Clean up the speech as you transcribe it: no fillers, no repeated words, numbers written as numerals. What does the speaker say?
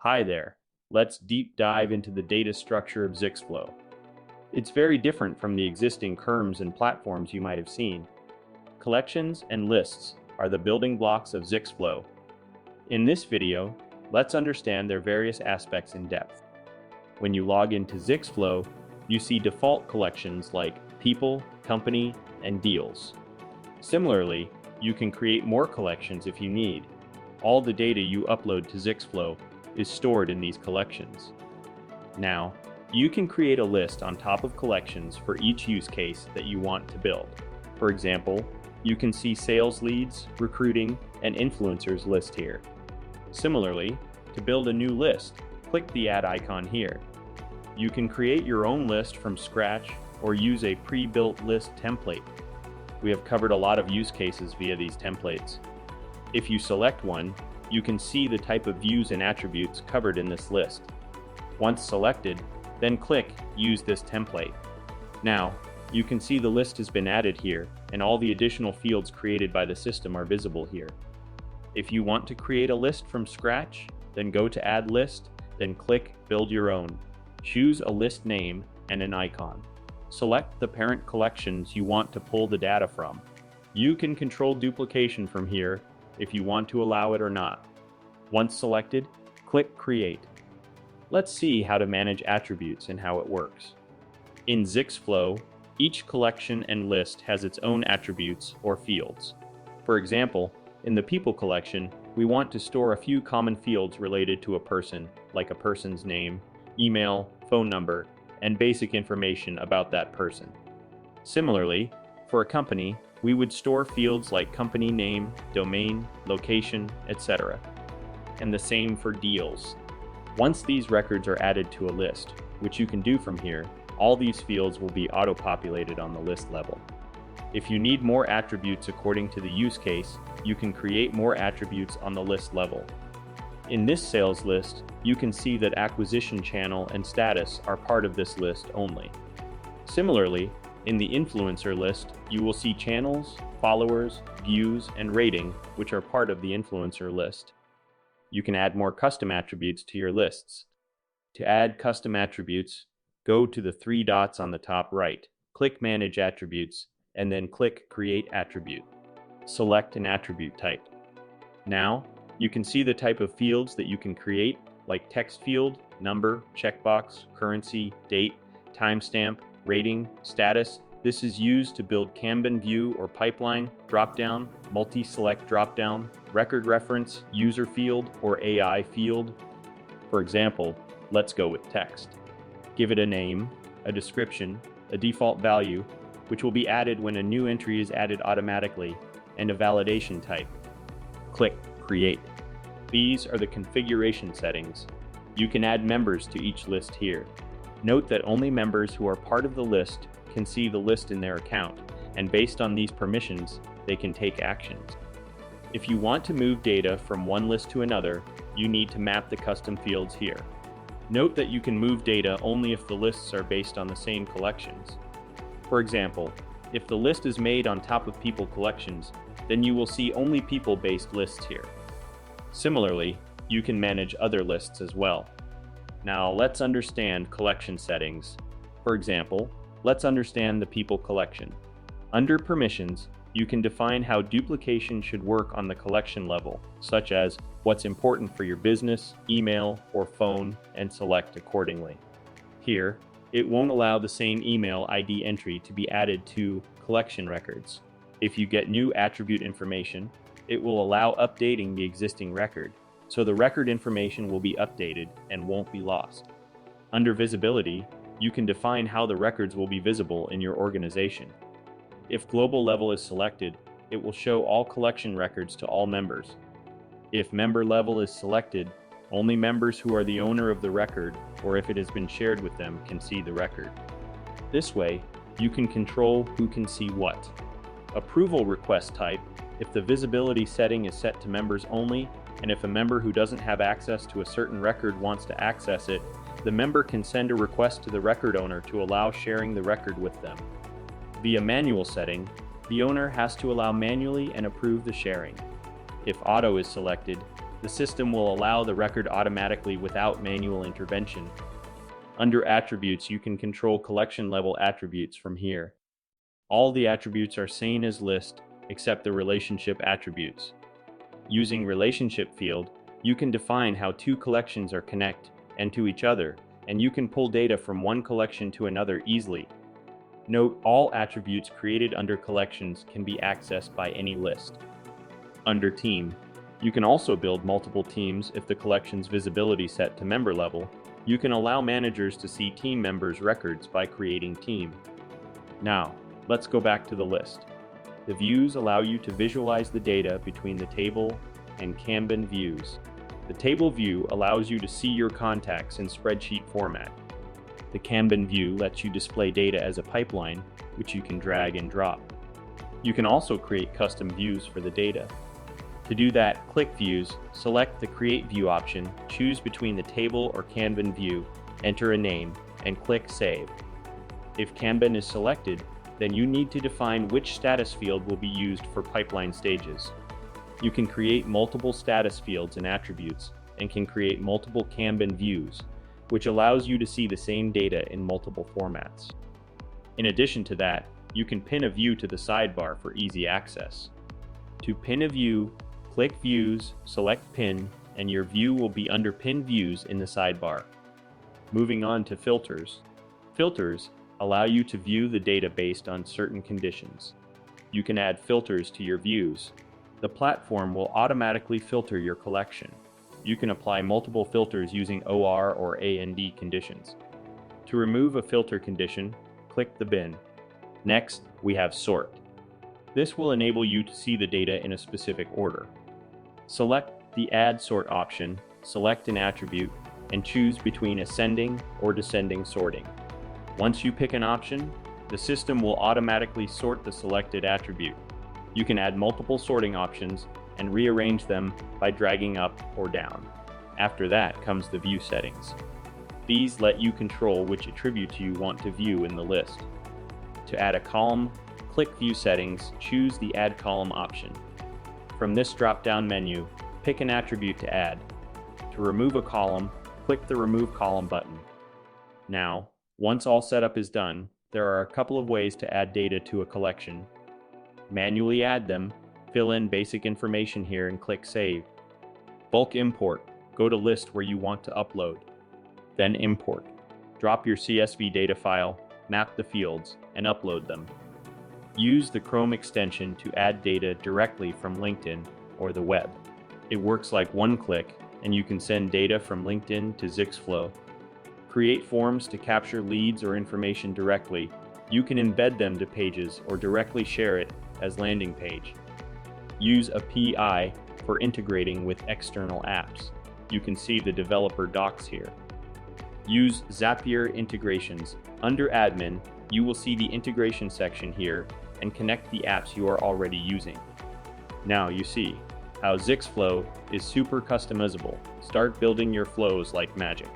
Hi there. Let's deep dive into the data structure of Zixflow. It's very different from the existing CRMs and platforms you might have seen. Collections and lists are the building blocks of Zixflow. In this video, let's understand their various aspects in depth. When you log into Zixflow, you see default collections like people, company, and deals. Similarly, you can create more collections if you need. All the data you upload to Zixflow is stored in these collections. Now, you can create a list on top of collections for each use case that you want to build. For example, you can see sales leads, recruiting, and influencers list here. Similarly, to build a new list, click the add icon here. You can create your own list from scratch or use a pre-built list template. We have covered a lot of use cases via these templates. If you select one, you can see the type of views and attributes covered in this list. Once selected, then click Use this template. Now, you can see the list has been added here, and all the additional fields created by the system are visible here. If you want to create a list from scratch, then go to Add List, then click Build Your Own. Choose a list name and an icon. Select the parent collections you want to pull the data from. You can control duplication from here if you want to allow it or not. Once selected, click Create. Let's see how to manage attributes and how it works. In Zixflow, each collection and list has its own attributes or fields. For example, in the People collection, we want to store a few common fields related to a person, like a person's name, email, phone number, and basic information about that person. Similarly, for a company, we would store fields like company name, domain, location, etc. And the same for deals. Once these records are added to a list, which you can do from here, all these fields will be auto-populated on the list level. If you need more attributes according to the use case, you can create more attributes on the list level. In this sales list, you can see that acquisition channel and status are part of this list only. Similarly, in the influencer list, you will see channels, followers, views, and rating, which are part of the influencer list. You can add more custom attributes to your lists. To add custom attributes, go to the three dots on the top right, click Manage Attributes, and then click Create Attribute. Select an attribute type. Now, you can see the type of fields that you can create, like text field, number, checkbox, currency, date, timestamp, rating, status. This is used to build Kanban view or pipeline, dropdown, multi-select dropdown, record reference, user field, or AI field. For example, let's go with text. Give it a name, a description, a default value, which will be added when a new entry is added automatically, and a validation type. Click Create. These are the configuration settings. You can add members to each list here. Note that only members who are part of the list can see the list in their account, and based on these permissions, they can take actions. If you want to move data from one list to another, you need to map the custom fields here. Note that you can move data only if the lists are based on the same collections. For example, if the list is made on top of people collections, then you will see only people-based lists here. Similarly, you can manage other lists as well. Now let's understand collection settings. For example, let's understand the people collection. Under permissions, you can define how duplication should work on the collection level, such as what's important for your business, email, or phone, and select accordingly. Here, it won't allow the same email ID entry to be added to collection records. If you get new attribute information, it will allow updating the existing record, so the record information will be updated and won't be lost. Under visibility, you can define how the records will be visible in your organization. If global level is selected, it will show all collection records to all members. If member level is selected, only members who are the owner of the record, or if it has been shared with them, can see the record. This way, you can control who can see what. Approval request type, if the visibility setting is set to members only, and if a member who doesn't have access to a certain record wants to access it, the member can send a request to the record owner to allow sharing the record with them. Via manual setting, the owner has to allow manually and approve the sharing. If auto is selected, The system will allow the record automatically without manual intervention. Under Attributes, you can control collection-level attributes from here. All the attributes are same as list, except the relationship attributes. Using Relationship field, you can define how two collections are connected and to each other, and you can pull data from one collection to another easily. Note, all attributes created under Collections can be accessed by any list. Under Team, you can also build multiple teams if the collection's visibility set to member level. You can allow managers to see team members' records by creating team. Now, let's go back to the list. The views allow you to visualize the data between the table and Kanban views. The table view allows you to see your contacts in spreadsheet format. The Kanban view lets you display data as a pipeline, which you can drag and drop. You can also create custom views for the data. To do that, click Views, select the Create View option, choose between the table or Kanban view, enter a name, and click Save. If Kanban is selected, then you need to define which status field will be used for pipeline stages. You can create multiple status fields and attributes, and can create multiple Kanban views, which allows you to see the same data in multiple formats. In addition to that, you can pin a view to the sidebar for easy access. To pin a view, click Views, select Pin, and your view will be under Pin Views in the sidebar. Moving on to Filters. Filters allow you to view the data based on certain conditions. You can add filters to your views. The platform will automatically filter your collection. You can apply multiple filters using OR or AND conditions. To remove a filter condition, click the bin. Next, we have Sort. This will enable you to see the data in a specific order. Select the Add Sort option, select an attribute, and choose between ascending or descending sorting. Once you pick an option, the system will automatically sort the selected attribute. You can add multiple sorting options and rearrange them by dragging up or down. After that comes the view settings. These let you control which attributes you want to view in the list. To add a column, click View Settings, choose the Add Column option. From this drop-down menu, pick an attribute to add. To remove a column, click the Remove Column button. Now, once all setup is done, there are a couple of ways to add data to a collection. Manually add them, fill in basic information here and click Save. Bulk import, go to list where you want to upload. Then import. Drop your CSV data file, map the fields, and upload them. Use the Chrome extension to add data directly from LinkedIn or the web. It works like one click, and you can send data from LinkedIn to Zixflow. Create forms to capture leads or information directly. You can embed them to pages or directly share it as landing page. Use a PI for integrating with external apps. You can see the developer docs here. Use Zapier integrations. Under Admin, you will see the integration section here and connect the apps you are already using. Now you see how Zixflow is super customizable. Start building your flows like magic.